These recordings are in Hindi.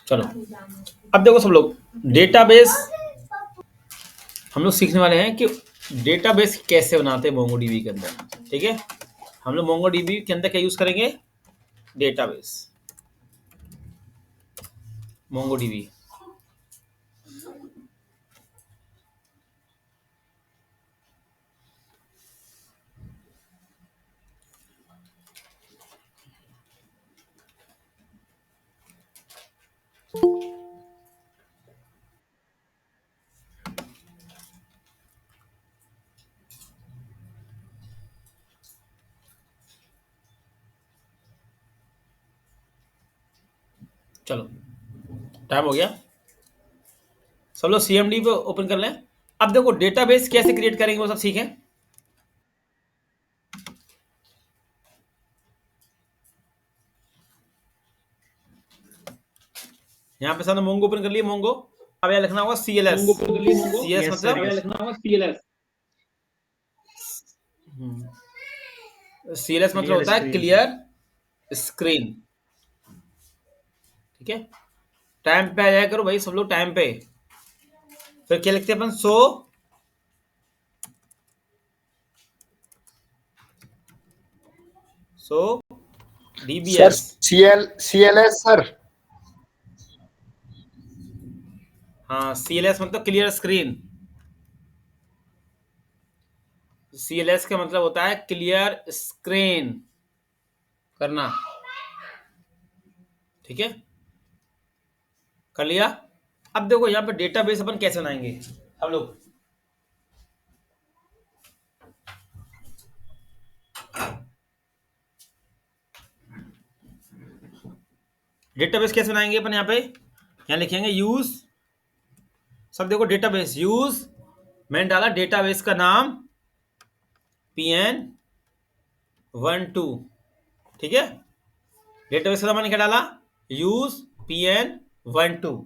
चलो, अब देखो सब लोग, डेटाबेस हम लोग सीखने वाले हैं कि डेटाबेस कैसे बनाते हैं मोंगोडीबी के अंदर। ठीक है, हम लोग मोंगोडीबी के अंदर क्या यूज करेंगे? Database, MongoDB. चलो, टाइम हो गया, सब लोग सीएमडी पे ओपन कर लें। अब देखो डेटाबेस कैसे क्रिएट करेंगे वो सब सीखें। यहाँ पे सामने मोंगो ओपन कर लिए, मोंगो। अब यहाँ लिखना होगा CLS। मोंगो ओपन कर लिए, मोंगो। CLS यस सर, मतलब अब लिखना होगा CLS। CLS मतलब क्लियर होता है स्क्रीन। Clear screen. ठीक है, टाइम पे आ जाया करो भाई सब लोग, टाइम पे। फिर क्या लिखते हैं अपन? So sir DBS। CLS sir. हाँ, CLS मतलब क्लियर स्क्रीन। CLS का मतलब होता है क्लियर स्क्रीन करना। ठीक है, कर लिया। अब देखो यहाँ पे डेटाबेस अपन कैसे बनाएंगे हम लोग। डेटाबेस कैसे बनाएंगे अपन? यहाँ पे यहाँ लिखेंगे यूज। सब देखो डेटाबेस यूज, मैंने डाला डेटाबेस का नाम PN12। ठीक है, डेटाबेस का नाम मैंने क्या डाला? यूज PN12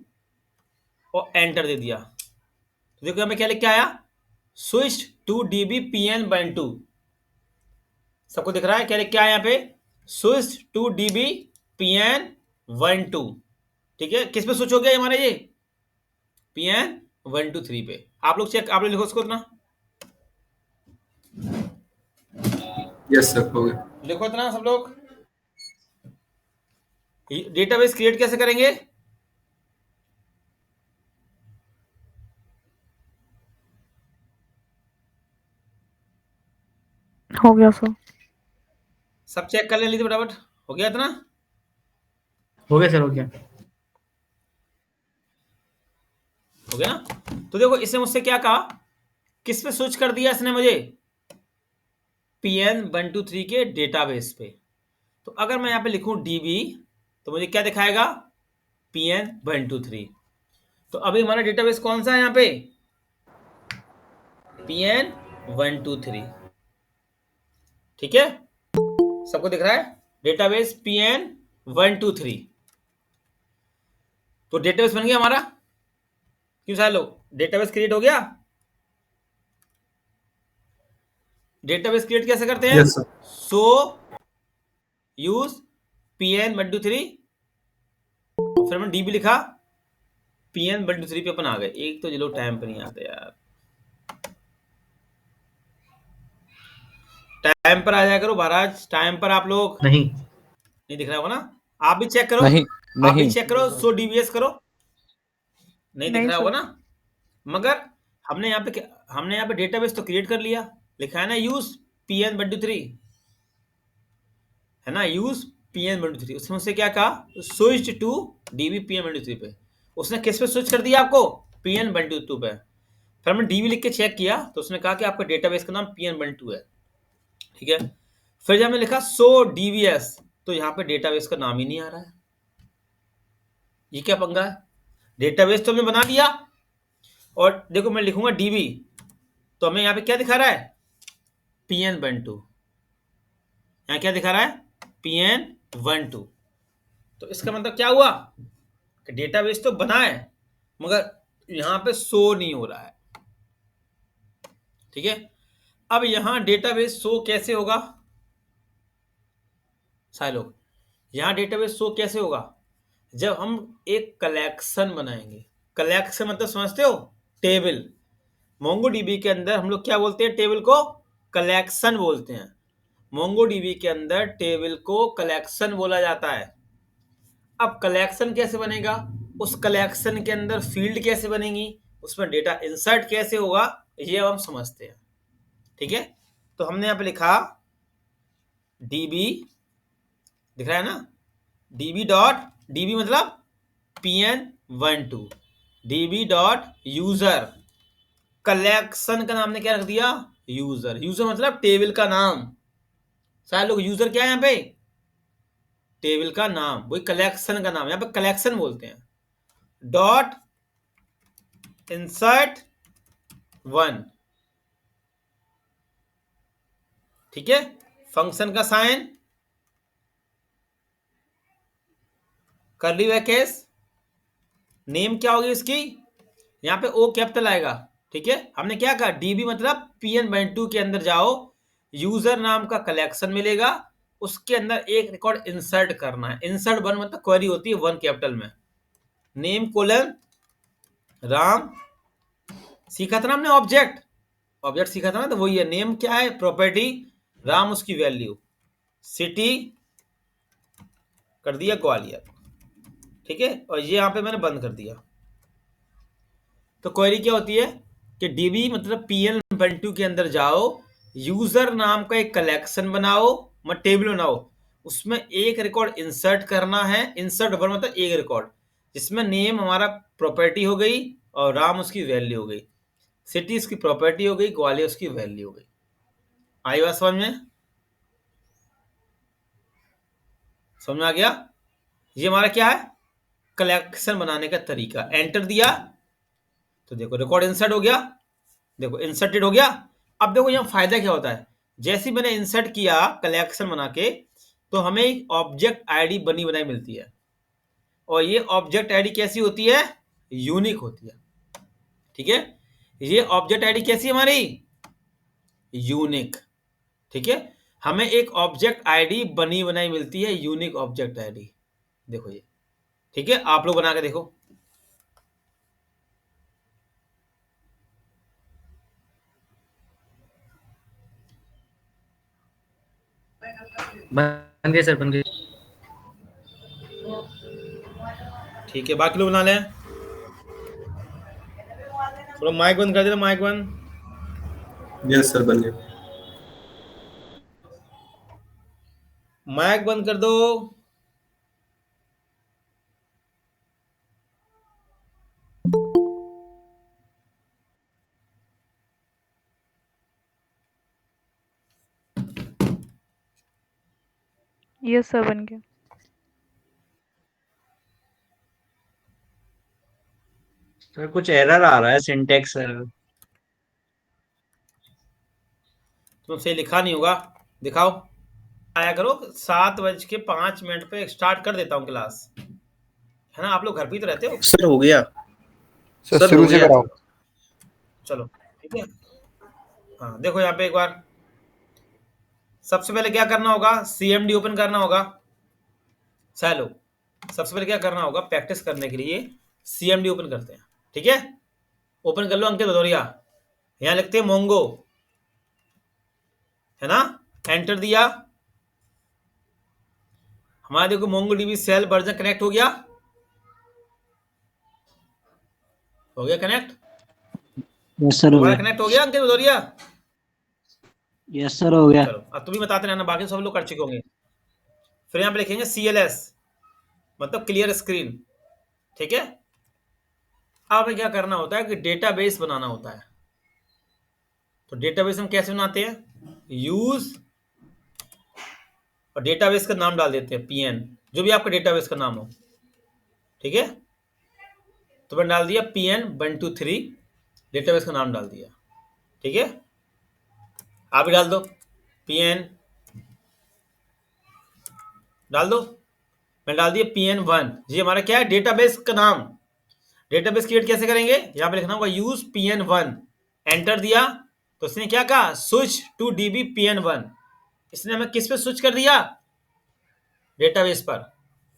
और एंटर दे दिया। तो देखो यहाँ पे क्या लिख के आया? Switch to DB PN12। सबको दिख रहा है क्या लिख के आया यहाँ पे? Switch to DB PN12। ठीक है, किस पे स्विच हो गया हमारा ये? PN123 पे। आप लोग चेक, आप लोग लिखो उसको इतना, यस सर, हो गया। लिखो इतना सब लोग। डेटाबेस क्रिएट कैसे करेंगे? हो गया सर। सब चेक कर ले लीजिए फटाफट। हो गया इतना? हो गया सर, हो गया। हो गया ना? तो देखो इसने मुझसे क्या कहा, किस पे स्विच कर दिया इसने मुझे? PN123 के डेटाबेस पे। तो अगर मैं यहाँ पे लिखूं DB तो मुझे क्या दिखाएगा? PN123। तो अभी हमारा डेटाबेस कौन सा है यहाँ पे? PN123। ठीक है, सबको दिख रहा है डेटाबेस PN123। तो डेटाबेस बन गया हमारा। क्यों सारे लोग, डेटाबेस क्रिएट हो गया? डेटाबेस क्रिएट कैसे करते हैं? Yes sir. सो यूज PN123, फिर मैंने DB लिखा, PN123 पे अपन आ गए। एक तो जो लोग टाइम पे नहीं आते यार, टाइम पर आ जाया करो महाराज, टाइम पर। आप लोग नहीं दिख रहा होगा ना? आप भी चेक करो, नहीं आप भी नहीं चेक करो, सो DBS करो। नहीं दिख नहीं रहा सर। होगा ना? मगर हमने यहाँ पे डेटाबेस तो क्रिएट कर लिया, लिखा है ना यूज PN123, है ना, यूज PN123। उसने मुझसे क्या कहा? स्विच टू DB PN123 पे। उसने किस पे स्विच कर दिया आपको? PN122 पे। फिर हमने DB लिख के चेक किया तो उसने कहा कि आपका डेटाबेस का नाम PN12 है। ठीक है, फिर जब हमने लिखा सो DBS तो यहाँ पे डेटाबेस का नाम ही नहीं आ रहा है। ये क्या पंगा है? डेटाबेस तो हमने बना दिया, और देखो मैं लिखूंगा DB तो हमें यहाँ पे क्या दिखा रहा है? PN12। यहाँ क्या दिखा रहा है? PN12। तो इसका मतलब क्या हुआ कि डेटाबेस तो बना है मगर यहाँ पे शो नहीं हो रहा है। ठीक है, अब यहाँ डेटाबेस शो कैसे होगा सारे लोग? यहाँ डेटाबेस शो कैसे होगा? जब हम एक कलेक्शन बनाएंगे, कलेक्शन मतलब समझते हो, टेबल। मोंगोडीबी के अंदर हम लोग क्या बोलते हैं, टेबल को कलेक्शन बोलते हैं। मोंगोडीबी के अंदर टेबल को कलेक्शन बोला जाता है। अब कलेक्शन कैसे बनेगा, उस कलेक्शन के अंदर फील्ड कैसे बनेंगी, उसमें डेटा इंसर्ट कैसे होगा, ये अब हम समझते हैं। ठीक है, तो हमने यहाँ पे लिखा डीबी, दिख रहा है ना, डीबी डॉट, डीबी मतलब pn12, dB dot user, collection का नाम ने क्या रख दिया, यूजर। यूजर मतलब टेबल का नाम। सारे लोग यूजर क्या है यहाँ पे, टेबल का नाम, वही कलेक्शन का नाम, यहाँ पे कलेक्शन बोलते हैं। डॉट इंसर्ट 1, ठीक है, फंक्शन का साइन, कर्ली ब्रैकेट्स, नेम क्या होगी इसकी, यहाँ पे ओ कैपिटल आएगा। ठीक है, हमने क्या कहा, डीबी मतलब pn12 के अंदर जाओ, यूजर नाम का कलेक्शन मिलेगा, उसके अंदर एक रिकॉर्ड इंसर्ट करना है। इंसर्ट 1 मतलब क्वेरी होती है 1 कैपिटल में, नेम कोलन राम, सीखा था ना हमने ऑब्जेक्ट, ऑब्जेक्ट सीखा था ना, तो वही है, नेम क्या है, प्रॉपर्टी, राम उसकी वैल्यू, सिटी कर दिया ग्वालियर। ठीक है, और ये यहां पे मैंने बंद कर दिया। तो क्वेरी क्या होती है कि डीबी मतलब pn12 के अंदर जाओ, यूजर नाम का एक कलेक्शन बनाओ, मतलब टेबल बनाओ, उसमें एक रिकॉर्ड इंसर्ट करना है। इंसर्ट 1 मतलब एक रिकॉर्ड, जिसमें नेम हमारा प्रॉपर्टी हो गई और राम उसकी वैल्यू हो गई, सिटी उसकी प्रॉपर्टी हो गई, ग्वालियर उसकी वैल्यू हो गई। आई बात समझ में, समझ में आ गया। ये हमारा क्या है, कलेक्शन बनाने का तरीका। एंटर दिया तो देखो रिकॉर्ड इंसर्ट हो गया, देखो इंसर्टेड हो गया। अब देखो यहाँ फायदा क्या होता है, जैसे ही मैंने इंसर्ट किया कलेक्शन बना के, तो हमें एक ऑब्जेक्ट आईडी बनी बनाई मिलती है, और ये ऑब्जेक्ट आईडी कैसी होती है, यूनिक होती है। ठीक है, ये ऑब्जेक्ट आईडी कैसी है हमारी, यूनिक। ठीक है, हमें एक ऑब्जेक्ट आईडी बनी बनाई मिलती है, यूनिक ऑब्जेक्ट आईडी। देखो ये, ठीक है, आप लोग बना के देखो। बन गए सर, बन गए। ठीक है, बाकी लोग बना लें। थोड़ा माइक बंद कर देना, माइक बंद, यस सर, बन गया। माइक बंद कर दो। यस सर, बन गया। सर कुछ एरर आ रहा है, सिंटेक्स एरर। तुम सही लिखा नहीं होगा, दिखाओ। आया करो, 7:05 पे स्टार्ट कर देता हूँ क्लास, है ना, आप लोग घर पे ही तो रहते हो। सर हो गया, सर सर शुरू हो से गया। कराओ। चलो ठीक है, हाँ देखो यहाँ पे एक बार सबसे पहले क्या करना होगा, CMD ओपन करना होगा। चलो सबसे पहले क्या करना होगा, प्रैक्टिस करने के लिए CMD ओपन करते हैं। ठीक है, ओपन कर लो अंकित भदौरिया, यहाँ लिखते हैं मोंगो, है ना, एंटर दिया, हमारा देखो MongoDB shell version connect हो गया, हो गया कनेक्ट, यस सर हो तुम्हारा गया। कनेक्ट हो गया अंकित भदौरिया। यस सर हो गया। चलो अब तुम भी बताते रहना, बाकी सब लोग कर चुके होंगे। फिर यहाँ पे लिखेंगे CLS मतलब क्लियर स्क्रीन। ठीक है, अब हमें क्या करना होता है कि डेटाबेस बनाना होता है। तो डेटाबेस हम कैसे बनाते हैं, यूज और डेटाबेस का नाम डाल देते हैं PN, जो भी आपका डेटाबेस का नाम हो। ठीक है, तो मैंने डाल दिया PN123, डेटाबेस का नाम डाल दिया। ठीक है, आप भी डाल दो, PN डाल दो, मैं डाल दिया PN1। ये हमारा क्या है, डेटाबेस का नाम। डेटाबेस क्रिएट कैसे करेंगे, यहां पे लिखना होगा यूज PN1, एंटर दिया तो इसने क्या कहा, स्विच टू DB PN1, इसने हमें किस पे स्विच कर दिया, डेटाबेस पर।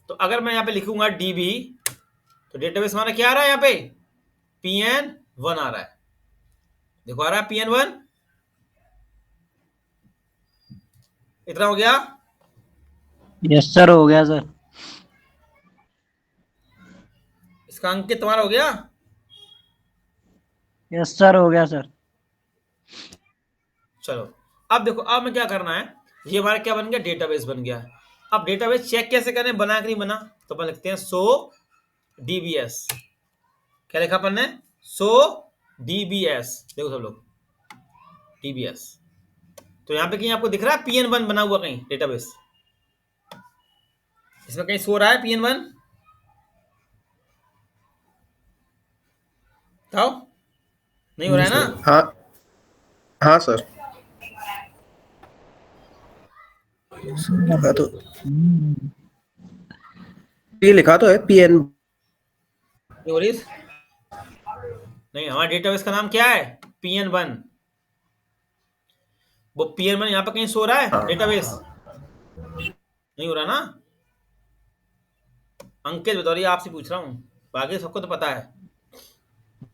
तो तो अगर मैं यहाँ पे लिखूंगा डीबी, तो डेटाबेस हमारा क्या आ रहा है यहाँ पे, pn1 आ रहा है। देखो आ रहा है pn1, इतना हो गया। यस सर, हो गया सर। इसका अंकित तुम्हारा हो गया। यस सर, हो गया सर। चलो अब देखो, अब मैं क्या करना है, ये हमारा क्या बन गया, डेटाबेस बन गया। अब डेटाबेस चेक कैसे करें, बना कि नहीं बना, तो अपन लिखते हैं सो डीबीएस। क्या लिखा अपन ने, सो डीबीएस। देखो सब लोग, डीबीएस। तो यहाँ पे कहीं आपको दिख रहा है pn1 बना हुआ कहीं डेटाबेस, इसमें कहीं सो रहा है pn1, बताओ, नहीं हो रहा है ना। हाँ हाँ सर, लिखा तो ये लिखा तो है PN। नहीं हो रही, नहीं, हमारे डेटाबेस का नाम क्या है, pn1। वो pn1 यहाँ पे कहीं सो रहा है डेटाबेस, नहीं हो रहा ना। अंकित बता रही, आपसे पूछ रहा हूँ, बाकी सबको तो पता है।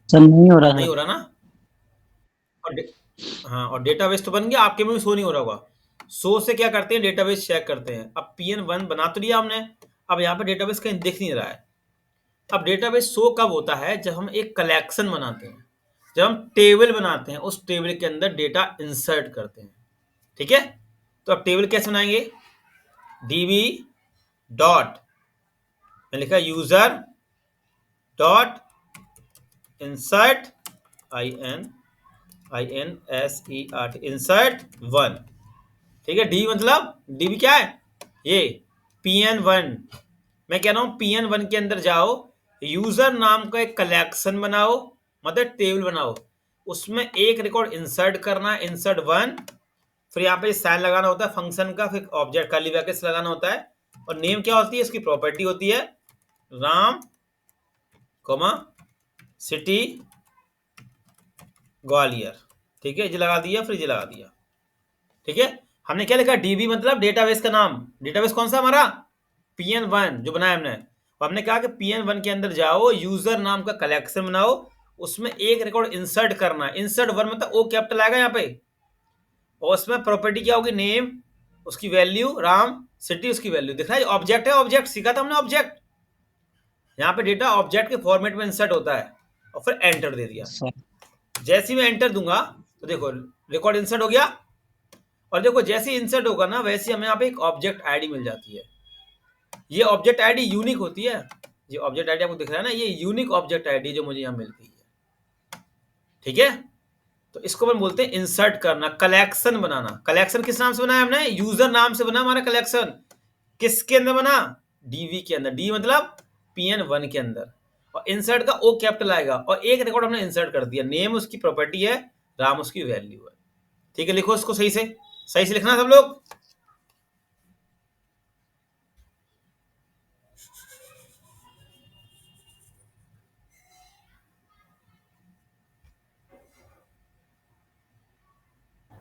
सर नहीं हो रहा नहीं सर। हो रहा ना। और हाँ, और डेटाबेस तो बन गया, आपके में भी शो नहीं हो रहा होगा। शो से क्या करते हैं, डेटाबेस चेक करते हैं। अब pn1 बना तो लिया हमने, अब यहाँ पे डेटाबेस कहीं दिख नहीं रहा है। अब डेटाबेस शो कब होता है, जब हम एक कलेक्शन बनाते हैं, जब हम टेबल बनाते हैं, उस टेबल के अंदर डेटा इंसर्ट करते हैं। ठीक है, तो अब टेबल कैसे बनाएंगे, db डॉट, मैं लिखा user dot insert, insert, insert 1। ठीक है, डी मतलब डीबी क्या है, ये pn1। मैं कह रहा हूं pn1 के अंदर जाओ, यूजर नाम का एक कलेक्शन बनाओ, मतलब टेबल बनाओ, उसमें एक रिकॉर्ड इंसर्ट करना, इंसर्ट 1। फिर यहाँ पे साइन लगाना होता है फंक्शन का, फिर ऑब्जेक्ट कर्ली ब्रैकेट्स लगाना होता है, और नेम क्या होती है, इसकी प्रॉपर्टी होती है राम, कोमा सिटी ग्वालियर। ठीक है, ये लगा दिया, फिर ये लगा दिया। ठीक है, हमने क्या लिखा, डीबी मतलब डेटाबेस का नाम। डेटाबेस कौन सा हमारा, pn1 जो बनाया हमने। और हमने कहा कि pn1 के अंदर जाओ, यूजर नाम का कलेक्शन बनाओ, उसमें एक रिकॉर्ड इंसर्ट करना। इंसर्ट 1 मतलब ओ कैपिटल आएगा यहाँ पे, और उसमें प्रॉपर्टी क्या होगी, नेम, उसकी वैल्यू राम, सिटी उसकी वैल्यू। दिख रहा है ऑब्जेक्ट है, ऑब्जेक्ट सीखा था हमने, ऑब्जेक्ट। यहाँ पे डेटा ऑब्जेक्ट के फॉर्मेट में इंसर्ट होता है, और फिर एंटर दे दिया। सर जैसे ही मैं एंटर दूंगा तो देखो रिकॉर्ड इंसर्ट हो गया, और देखो जैसे इंसर्ट होगा ना, वैसे हमें यहाँ पे एक ऑब्जेक्ट आईडी मिल जाती है। ये ऑब्जेक्ट आईडी यूनिक होती है, ये ऑब्जेक्ट आईडी आपको दिख रहा है ना, ये यूनिक ऑब्जेक्ट आईडी जो मुझे यहाँ मिल गई है। ठीक है, तो इसको हम बोलते हैं इंसर्ट करना, कलेक्शन बनाना। कलेक्शन किस नाम से बनाया हमने, यूजर नाम से बना हमारा कलेक्शन। किसके अंदर बना, डीवी के अंदर, डी मतलब pn1 के अंदर। और इंसर्ट का ओ कैपिटल आएगा, और एक रिकॉर्ड हमने इंसर्ट कर दिया, नेम उसकी प्रॉपर्टी है, राम उसकी वैल्यू है। ठीक है, लिखो इसको सही से लिखना सब लोग।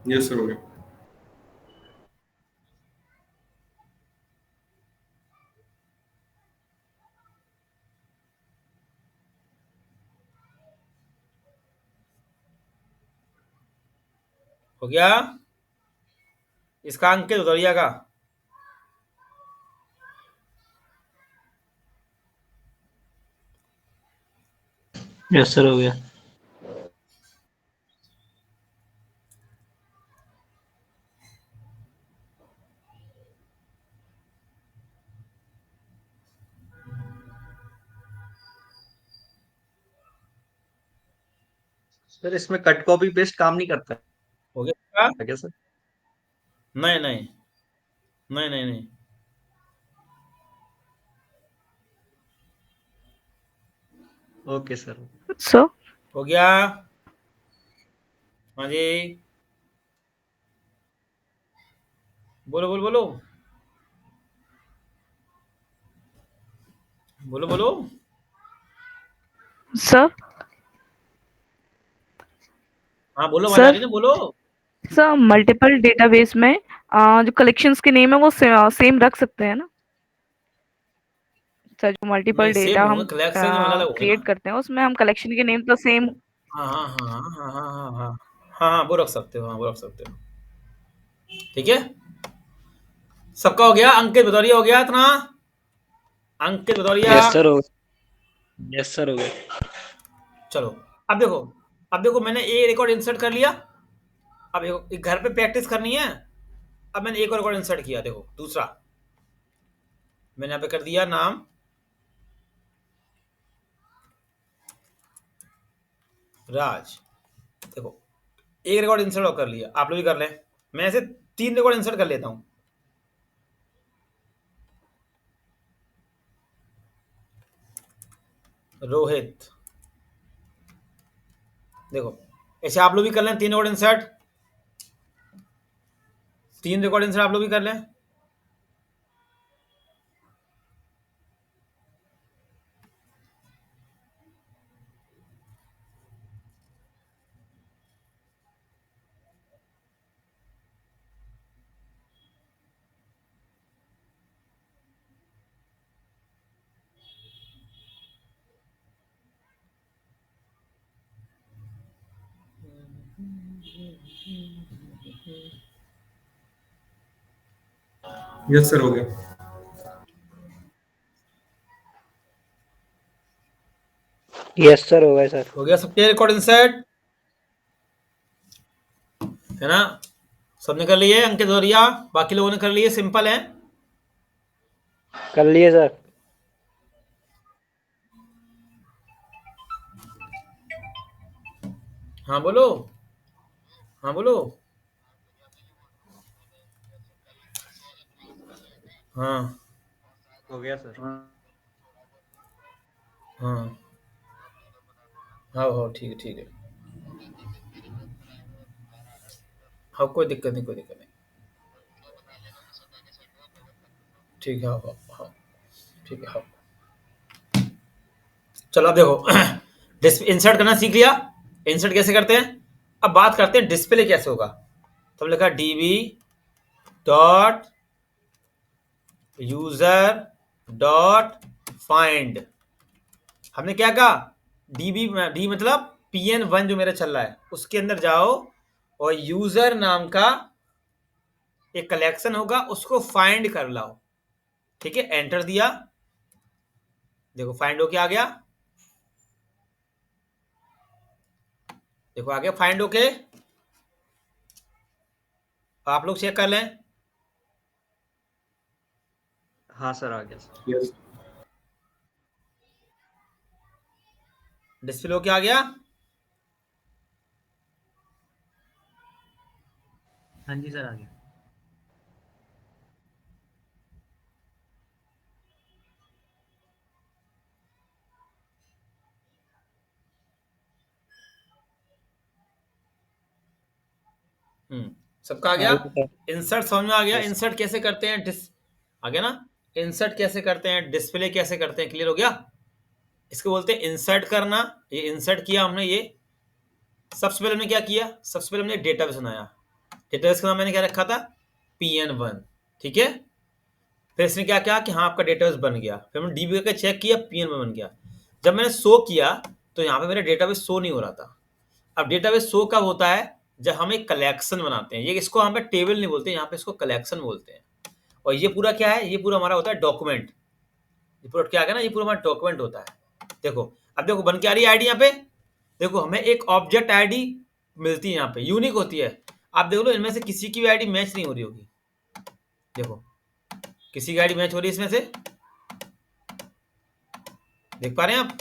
यस सर, हो गया। हो गया, इसका अंकित उधरिया का। यस सर, हो गया। सर इसमें कट कॉपी पेस्ट काम नहीं करता हो गया है क्या सर? नहीं नहीं नहीं नहीं नहीं, ओके सर। सर हो गया। हाँ जी, बोलो बोलो बोलो बोलो बोलो। सर हाँ बोलो, आवाज आ रही सर ना, बोलो। सर मल्टीपल डेटाबेस में जो कलेक्शंस के नेम है वो सेम रख सकते हैं ना। सर जो मल्टीपल नहीं सेम डेटा नहीं हम होंगे, कलेक्शन अलग अलग होंगे क्रिएट ना। करते हैं उसमें हम कलेक्शन के नेम तो सेम। हाँ हाँ हाँ हाँ हाँ हाँ हाँ हाँ हाँ हाँ, वो रख सकते हो, हाँ वो रख सकते हो। ठीक है, सबका हो गया। अंकित भदौरिया हो गया इतना? अंकित भदौरिया। यस सर हो यस सर हो गया। चलो, अब देखो, अब देखो मैंने ए रिकॉर्ड इंसर्ट कर लिया। अब देखो, एक घर पे प्रैक्टिस करनी है। अब मैंने एक और रिकॉर्ड इंसर्ट किया, देखो दूसरा मैंने यहाँ पे कर दिया नाम राज। देखो एक रिकॉर्ड इंसर्ट और कर लिया, आप लोग भी कर लें। मैं ऐसे 3 रिकॉर्ड इंसर्ट कर लेता हूँ। रोहित, देखो ऐसे आप लोग भी कर लें 3 रिकॉर्ड इंसर्ट। 3 रिकॉर्ड इंसर्ट आप लोग भी कर लें। यस सर हो गया। यस सर हो गया सर। हो गया सबके रिकॉर्ड इंसर्ट, है ना? सबने कर लिए? अंकित भदौरिया, बाकी लोगों ने कर लिए? सिंपल है। कर लिए सर। हाँ बोलो, हाँ बोलो। हाँ हो गया सर। हाँ हाँ हाँ, ठीक है ठीक है। हाँ कोई दिक्कत नहीं, कोई दिक्कत नहीं। ठीक है, हाँ हाँ हाँ, ठीक है हाँ। चलो अब देखो इंसर्ट करना सीख लिया। इंसर्ट कैसे करते हैं, अब बात करते हैं डिस्प्ले कैसे होगा। तो हमने लिखा dB dot user dot find. हमने क्या कहा, डी मतलब pn1 जो मेरा चल रहा है उसके अंदर जाओ और यूजर नाम का एक कलेक्शन होगा, उसको फाइंड कर लाओ। ठीक है, एंटर दिया, देखो फाइंड होके आ गया। देखो आ गया फाइंड होके, आप लोग चेक कर लें। हाँ सर आ गया सर। यस डिस्प्ले होके आ गया। हाँ जी सर आ गया। सबका आ गया। आ गया सर। इंसर्ट समझ में आ गया, यस इंसर्ट कैसे करते हैं, आ गया ना? इंसर्ट कैसे करते हैं, डिस्प्ले कैसे करते हैं, क्लियर हो गया? इसको बोलते हैं इंसर्ट करना। ये इंसर्ट किया हमने, ये सबसे पहले हमने क्या किया, सबसे पहले हमने डेटाबेस बनाया। डेटाबेस का नाम मैंने क्या रखा था, pn1। ठीक है, फिर इसने क्या किया कि हाँ आपका डेटाबेस बन गया। फिर हमने डीबी करके चेक किया, pn1 बन गया। जब मैंने शो किया तो यहाँ पे मेरा डेटाबेस शो नहीं हो रहा था। अब डेटाबेस शो कब होता है, जब हम एक कलेक्शन बनाते हैं। ये इसको हम पे टेबल नहीं बोलते, यहाँ पे इसको कलेक्शन बोलते हैं। और ये पूरा क्या है, ये पूरा हमारा होता है डॉक्यूमेंट। ये पूरा क्या है ना, ये पूरा हमारा डॉक्यूमेंट होता है। देखो अब देखो बन के आ रही है आईडी यहाँ पे। देखो हमें एक ऑब्जेक्ट आईडी मिलती है, यहाँ पे यूनिक होती है। आप देख लो इनमें से किसी की भी आईडी मैच नहीं हो रही होगी। देखो किसी की आईडी मैच हो रही है इसमें से, देख पा रहे हैं आप?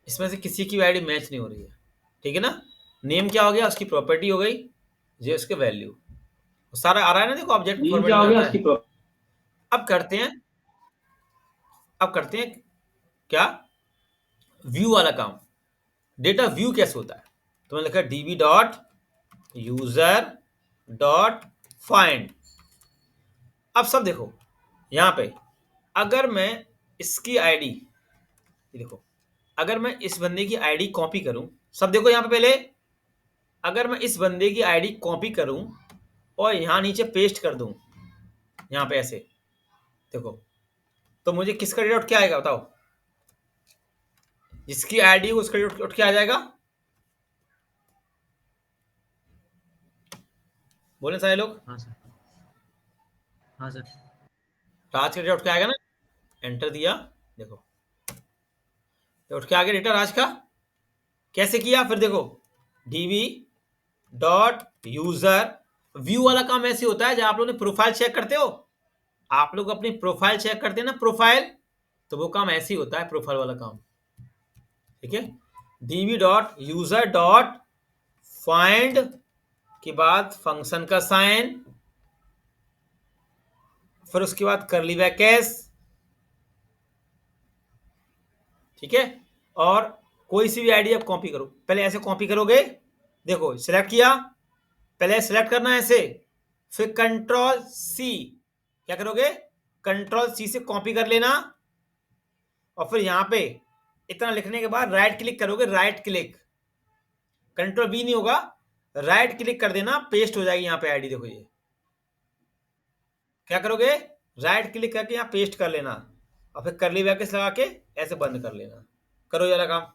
इसमें से किसी की आईडी मैच नहीं हो रही है। ठीक है ना? नेम क्या हो गया, उसकी प्रॉपर्टी हो गई, ये उसके वैल्यू सारा आ रहा है ना। देखो ऑब्जेक्ट फॉर्मेट में आता है। अब करते हैं, अब करते हैं क्या, व्यू वाला काम। डेटा व्यू कैसे होता है, तो मैंने लिखा db dot user dot find. अब सब देखो यहां पे, अगर मैं इसकी आईडी, देखो अगर मैं इस बंदे की आईडी कॉपी करूं, सब देखो यहां पे पहले, अगर मैं इस बंदे की आईडी कॉपी करूं और यहां नीचे पेस्ट कर दूं, यहां पे ऐसे देखो, तो मुझे किसका डेटा उठ के आएगा बताओ? जिसकी आईडी हो उसका डेटा उठ के आ जाएगा। बोले सारे लोग। हाँ सर। हाँ सर। राज का डेटा उठ के आएगा ना। एंटर दिया, देखो तो उठ के आ गया डेटा राज का। कैसे किया फिर देखो, डीवी डॉट यूजर, व्यू वाला काम ऐसे होता है जब आप लोग ने प्रोफाइल चेक करते हो, आप लोग अपनी प्रोफाइल चेक करते हैं ना प्रोफाइल, तो वो काम ऐसे ही होता है प्रोफाइल वाला काम। ठीक है, DB dot user dot find के बाद फंक्शन का साइन, फिर उसके बाद करली ब्रैकेट्स। ठीक है, और कोई सी भी आईडी आप कॉपी करो, पहले ऐसे कॉपी करोगे, देखो सिलेक्ट किया, पहले सिलेक्ट करना है ऐसे, फिर कंट्रोल सी, क्या करोगे कंट्रोल सी से कॉपी कर लेना, और फिर यहां पे इतना लिखने के बाद राइट क्लिक करोगे, राइट क्लिक, कंट्रोल बी नहीं होगा, राइट क्लिक कर देना, पेस्ट हो जाएगी यहां पे आईडी। देखो ये क्या करोगे, राइट क्लिक करके यहां पेस्ट कर लेना, और फिर करली ब्रैकेट्स लगा के ऐसे बंद कर लेना। करो जरा काम।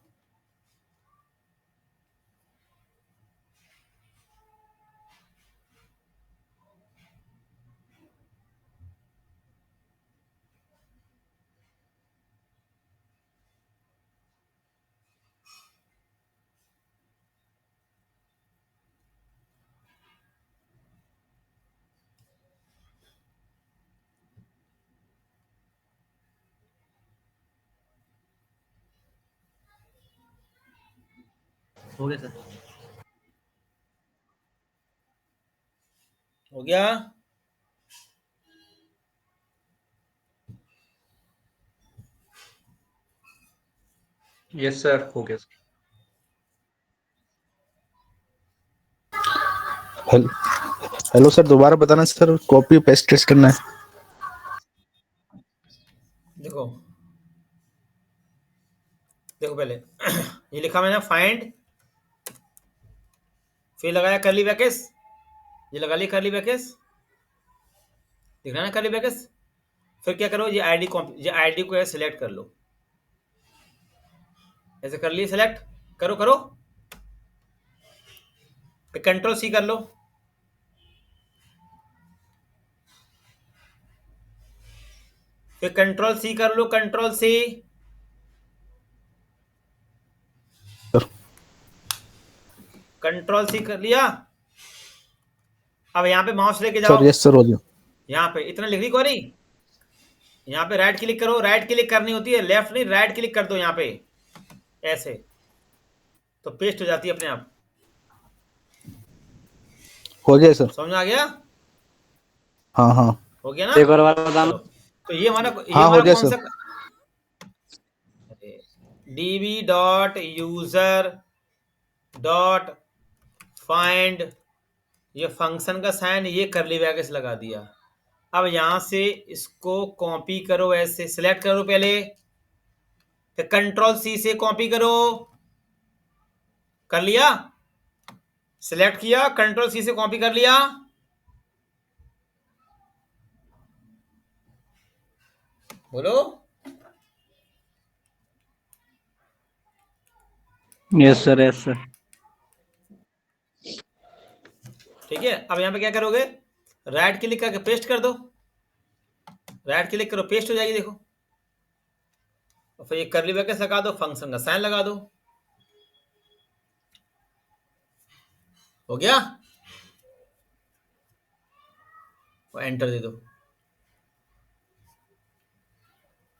हो गया सर। हो गया। यस सर, हो गया। हेल- हेलो सर, दोबारा बताना सर, कॉपी पेस्ट टेस्ट करना है। देखो देखो पहले ये लिखा मैंने फाइंड, फिर लगाया करली ब्रैकेट्स, ये लगा ली करली ब्रैकेट्स, दिख रहा है ना करली ब्रैकेट्स। फिर क्या करो, ये आईडी ये आईडी को सिलेक्ट कर लो, ऐसे कर लिए सिलेक्ट, करो करो, फिर कंट्रोल सी कर लो, फिर कंट्रोल सी कर लो, control C, sir control C कर लिया। अब यहाँ पे माउस लेके जाओ, सर यस सर, हो गया। यहाँ पे इतना लिख दी क्वेरी, यहाँ पे राइट क्लिक करो, राइट क्लिक करनी होती है, लेफ्ट नहीं, राइट क्लिक कर दो यहाँ पे ऐसे, तो पेस्ट हो जाती है अपने आप। हो गया सर। समझ में आ गया? हाँ हाँ हो गया ना? एक और बार बताना। चलो, तो ये हमारा हाँ, हो गया कौन सर। सा, dB dot user dot find, ये फंक्शन का साइन, ये करली ब्रैकेट्स लगा दिया। अब यहां से इसको कॉपी करो, ऐसे सिलेक्ट करो पहले, फिर कंट्रोल सी से कॉपी करो, कर लिया, सिलेक्ट किया, कंट्रोल सी से कॉपी कर लिया, बोलो। Yes sir, yes sir. ठीक है, अब यहां पे क्या करोगे, राइट क्लिक करके पेस्ट कर दो, राइट क्लिक करो, पेस्ट हो जाएगी देखो, और फिर ये करली ब्रैकेट्स लगा दो, फंक्शन का साइन लगा दो, हो गया, और एंटर दे दो।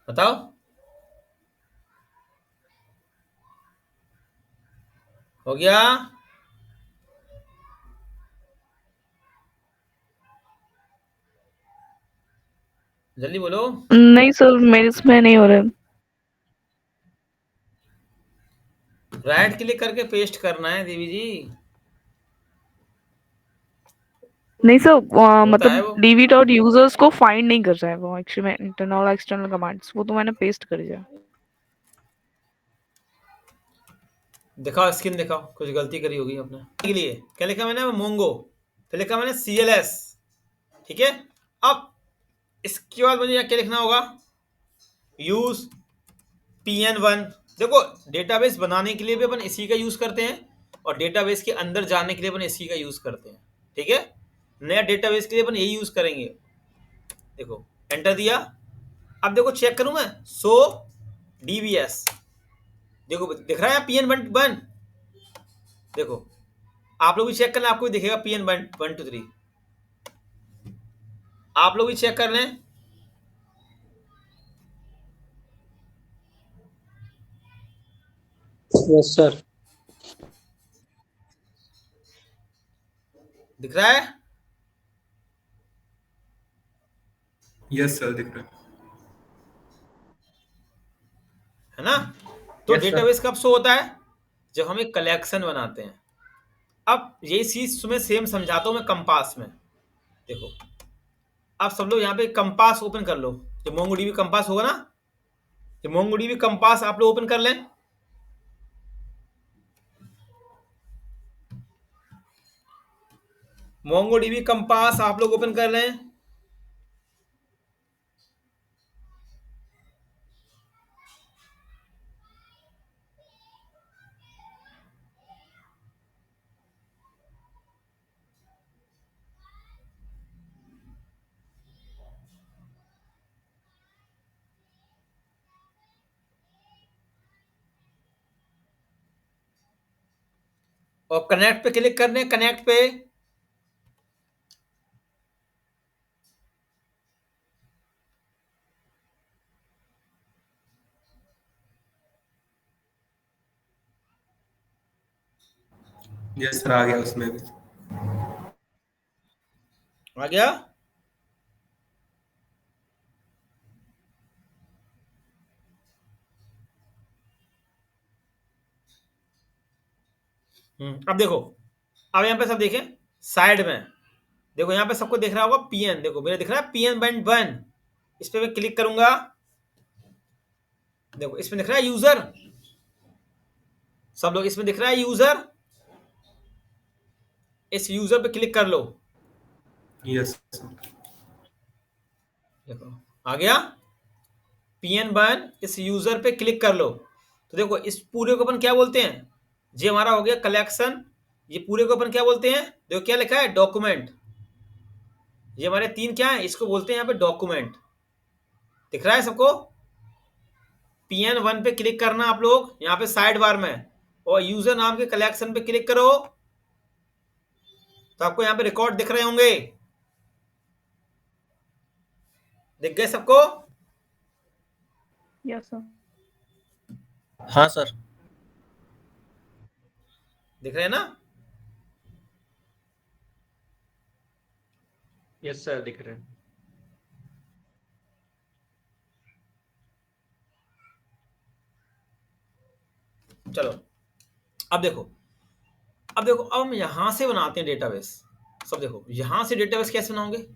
बताओ, हो गया? जल्दी बोलो। नहीं सर, मेरे इसमें नहीं हो रहा है। राइट क्लिक करके पेस्ट करना है देवी जी, नहीं सर, होता है मतलब वो। डीवी डॉट यूजर्स को फाइंड नहीं कर रहा है वो, एक्चुअली में इंटरनल एक्सटर्नल कमांड्स, वो तो मैंने पेस्ट कर दिया। दिखाओ स्क्रीन, दिखाओ, कुछ गलती करी होगी आपने। के लिए क्या लिखा मैंने, मोंगो, फिर लिखा मैंने CLS। ठीक है, अब इसके बाद मुझे यहाँ क्या लिखना होगा, यूज pn1। देखो डेटाबेस बनाने के लिए भी अपन इसी का यूज करते हैं और डेटाबेस के अंदर जाने के लिए अपन इसी का यूज करते हैं। ठीक है, नया डेटाबेस के लिए अपन यही यूज करेंगे। देखो एंटर दिया, अब देखो चेक करूं मैं, सो डीबीएस, देखो दिख रहा है pn1। देखो आप लोग भी चेक कर लें, आपको भी दिखेगा pn1 1 2 3। आप लोग भी चेक कर लें। Yes sir. दिख रहा है? यस सर, दिख रहा है ना? तो Yes, sir. डेटाबेस कब शो होता है? जब हम एक कलेक्शन बनाते हैं। अब यही चीज तुम्हें सेम समझाता हूं मैं कंपास में। देखो अब सब लोग यहाँ पे कंपास ओपन कर लो, जो मोंगोडीबी कंपास होगा ना, ये मोंगोडीबी कंपास आप लोग ओपन कर लें। मोंगोडीबी कंपास आप लोग ओपन कर लें। और कनेक्ट पे क्लिक करने, कनेक्ट पे। यस सर, आ गया उसमें भी। आ गया? अब देखो, अब यहाँ पे सब देखें साइड में, देखो यहाँ पे सबको दिख रहा होगा पीएन। देखो मेरे दिख रहा है pn1। इस पे मैं क्लिक करूंगा, देखो इसमें दिख रहा है यूजर। सब लोग इसमें दिख रहा है यूजर, इस यूजर पे क्लिक कर लो। Yes sir. देखो आ गया pn1, इस यूजर पे क्लिक कर लो। तो देखो इस पूरे को अपन क्या बोलते हैं, ये हमारा हो गया कलेक्शन। ये पूरे को अपन क्या बोलते हैं, देखो क्या लिखा है, डॉक्यूमेंट। ये हमारे तीन क्या है, इसको बोलते हैं यहाँ पे डॉक्यूमेंट। दिख रहा है सबको? pn1 पे क्लिक करना आप लोग यहाँ पे साइड बार में, और यूजर नाम के कलेक्शन पे क्लिक करो, तो आपको यहाँ पे रिकॉर्ड दिख रहे होंगे। दिख गए सबको? Yes sir. हाँ सर। दिख रहे हैं ना? यस सर, दिख रहा है। चलो अब देखो, अब देखो, अब हम यहां से बनाते हैं डेटाबेस। सब देखो यहां से डेटाबेस कैसे बनाओगे,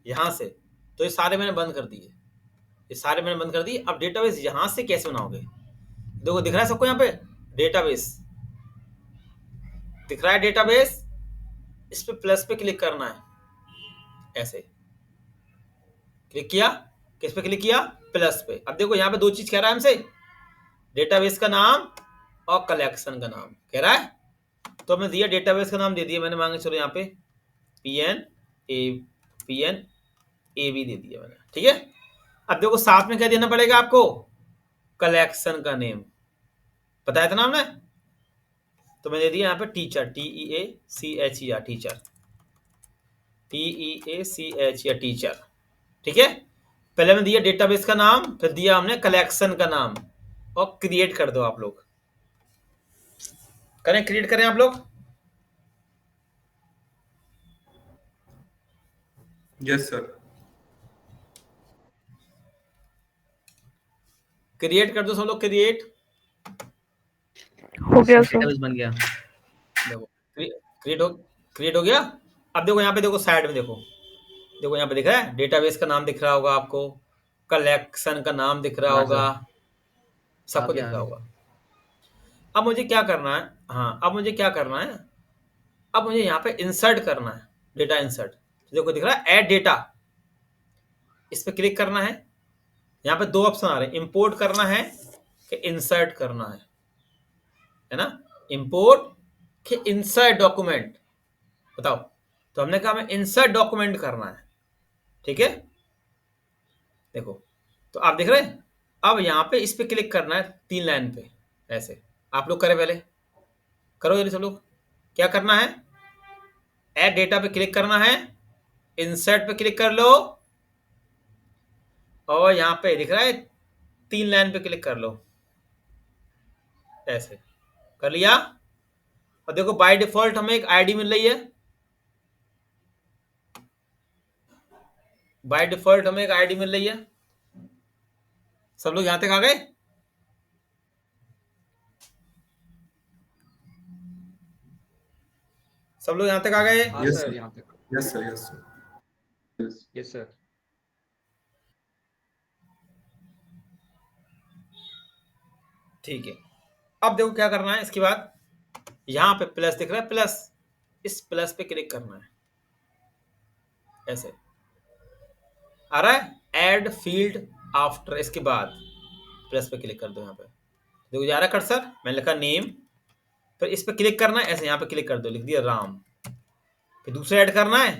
यहां से। तो ये सारे मैंने बंद कर दिए, ये सारे मैंने बंद कर दिए। अब डेटाबेस यहां से कैसे बनाओगे, देखो दिख रहा है सबको यहाँ पे डेटाबेस, दिख रहा है डेटाबेस। इस पे प्लस पे क्लिक करना है, ऐसे क्लिक किया, किस पे क्लिक किया, प्लस पे। अब देखो यहाँ पे दो चीज कह रहा है हमसे, डेटाबेस का नाम और कलेक्शन का नाम कह रहा है। तो हमने दिया, डेटाबेस का नाम दे दिया मैंने, मांगे चलो यहाँ पे पीएन ए भी दे दिया मैंने। ठीक है, अब देखो साथ में क्या देना पड़ेगा आपको, कलेक्शन का नेम, बताया था ना हमने। तो मैंने दे दिया यहाँ पे teacher, TEACHER, teacher, TEACHER, teacher. ठीक है, पहले हमने दिया डेटाबेस का नाम, फिर दिया हमने कलेक्शन का नाम, और क्रिएट कर दो आप लोग। करें, क्रिएट करें आप लोग। Yes sir. क्रिएट कर दो सब लोग, क्रिएट। हो गया सर। डेटाबेस बन गया। देखो क्रिएट हो गया। अब देखो यहाँ पे, देखो साइड में देखो, देखो यहाँ पे दिख रहा है डेटाबेस का नाम दिख रहा होगा आपको, कलेक्शन का नाम दिख रहा हाँ, होगा, सबको आ गया, दिख रहा आ होगा। अब मुझे क्या करना है, हाँ अब मुझे क्या करना है, अब मुझे यहाँ पे इंसर्ट करना है, डेटा इंसर्ट। देखो दिख रहा है ऐड डेटा, इस पे क्लिक करना है। यहाँ पे दो ऑप्शन आ रहे हैं, इंपोर्ट करना है कि इंसर्ट करना है ना, इंपोर्ट कि इंसर्ट डॉक्यूमेंट, बताओ। तो हमने कहा हमें इंसर्ट डॉक्यूमेंट करना है, ठीक है। देखो तो आप देख रहे हैं, अब यहाँ पे इस पे क्लिक करना है 3 लाइन पे, ऐसे आप लोग करें, पहले करो जल्दी सब लोग। क्या करना है, ऐड डेटा पे क्लिक करना है, इंसर्ट पे क्लिक कर लो, और यहाँ पे दिख रहा है 3 लाइन पे क्लिक कर लो, ऐसे कर लिया। और देखो बाय डिफॉल्ट हमें एक आईडी मिल रही है, बाय डिफॉल्ट हमें एक आईडी मिल रही है। सब लोग यहां तक आ गए, सब लोग यहां तक आ गए। हाँ Yes, सर, sir. यहाँ तक। Yes sir, yes sir. Yes sir. ठीक है, अब देखो क्या करना है, इसके बाद यहां पे प्लस दिख रहा है, प्लस, इस प्लस पे क्लिक करना है, ऐसे आ रहा है, ऐड फील्ड आफ्टर, इसके बाद प्लस पे क्लिक कर दो। यहाँ पे देखो जा रहा है कर्सर, मैंने लिखा नेम, फिर इस पे क्लिक करना है, ऐसे यहाँ पे क्लिक कर दो, लिख दिया राम। फिर दूसरा ऐड करना है,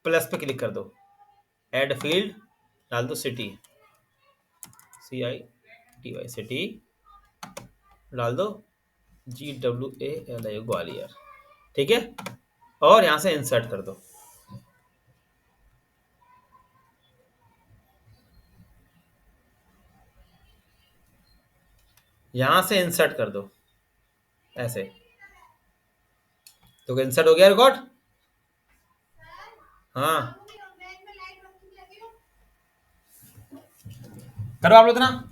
प्लस पे क्लिक कर दो, ऐड फील्ड डाल दो सिटी, CITY सिटी डाल दो, GWALI ग्वालियर, ठीक है। और यहां से इंसर्ट कर दो, यहां से इंसर्ट कर दो, ऐसे। तो इंसर्ट हो गया रिकॉर्ड, हाँ करो आप लोग इतना।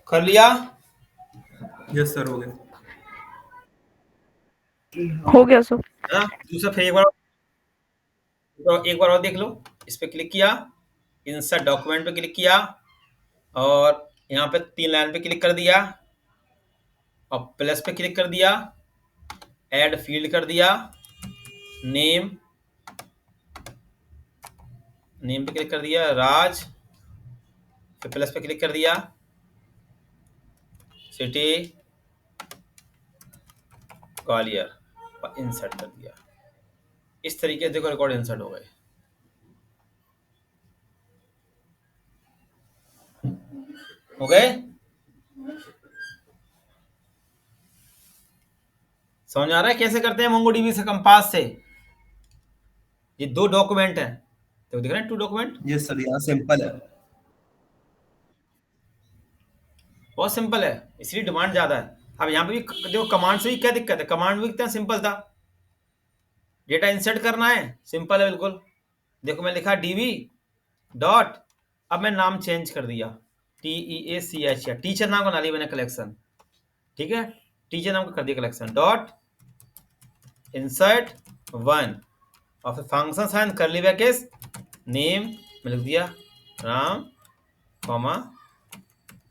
कर लिया, यस सर, हो गया। हो गया सर। है ना। दूसरा फिर एक बार और देख लो, इस पे क्लिक किया, इंसर्ट डॉक्यूमेंट पे क्लिक किया, और यहाँ पे 3 लाइन पे क्लिक कर दिया, और प्लस पे क्लिक कर दिया, ऐड फील्ड कर दिया, नेम, नेम पे क्लिक कर दिया राज, फिर प्लस पे क्लिक कर दिया, सिटी ग्वालियर, और इंसर्ट कर दिया। इस तरीके से देखो रिकॉर्ड इंसर्ट हो गए, हो गए, समझ आ रहा है कैसे करते हैं मोंगोडीबी से, कंपास से। ये 2 डॉक्यूमेंट हैं, तो दिख रहे हैं 2 डॉक्यूमेंट, यस सर, यहाँ सिंपल है। बहुत सिंपल है, इसलिए डिमांड ज्यादा है। अब यहाँ पे भी देखो, कमांड से भी क्या दिक्कत है, कमांड भी कितना सिंपल था, डेटा इंसर्ट करना है, सिंपल है बिल्कुल। देखो मैं लिखा डीवी डॉट, अब मैं नाम चेंज कर दिया, TEACH, टीचर नाम का ना लिया मैंने कलेक्शन, ठीक है, टीचर नाम का कर दिया कलेक्शन, डॉट इंसर्ट 1, और फिर फंक्शन साइन कर ली ब्रैकेट, नेम में लिख दिया राम, कॉमा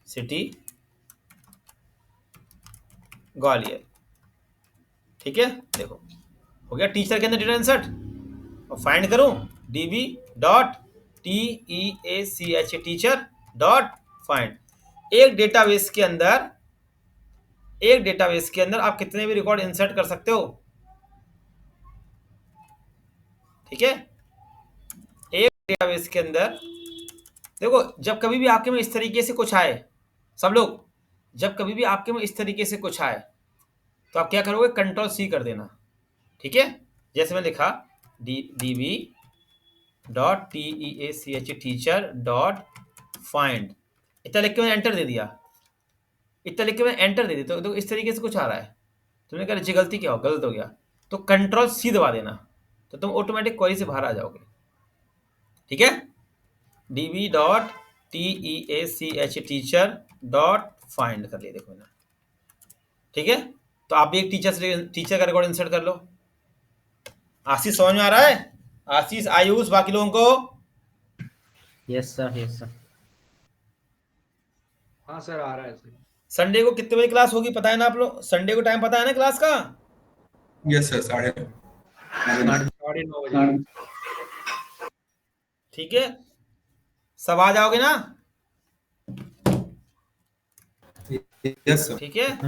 सिटी ग्वालियर, ठीक है। देखो हो गया टीचर के अंदर डेटा इंसर्ट, और फाइंड करूं db dot TEACH teacher dot find. एक डेटाबेस के अंदर, एक डेटाबेस के अंदर आप कितने भी रिकॉर्ड इंसर्ट कर सकते हो, ठीक है। एक डेटाबेस के अंदर देखो, जब कभी भी आपके में इस तरीके से कुछ आए, सब लोग, जब कभी भी आपके में इस तरीके से कुछ आए, तो आप क्या करोगे, Ctrl+C कर देना, ठीक है। जैसे मैं लिखा db dot TEACH teacher dot find, इतना लिख के मैंने एंटर दे दिया, इतना लिख के मैंने एंटर दे दी, तो इस तरीके से कुछ आ रहा है, तुमने कहा जी गलती क्या हो, गलत हो गया, तो Ctrl+C दबा देना, तो तुम ऑटोमेटिक क्वेरी से बाहर आ जाओगे, ठीक है। db dot TEACH teacher dot find कर लिया, देखो मैंने, ठीक है। तो आप भी एक टीचर का रिकॉर्ड इंसर्ट कर लो। आशीष समझ में आ रहा है, आशीष, आयुष, बाकी लोगों को? Yes sir, yes sir. हाँ सर, आ रहा है सर। संडे को कितने बजे क्लास होगी पता है ना आप लोग? संडे को टाइम पता है ना क्लास का? यस सर 9:30 9:30 बजे। ठीक है, सब आ जाओगे ना? यस सर ठीक है।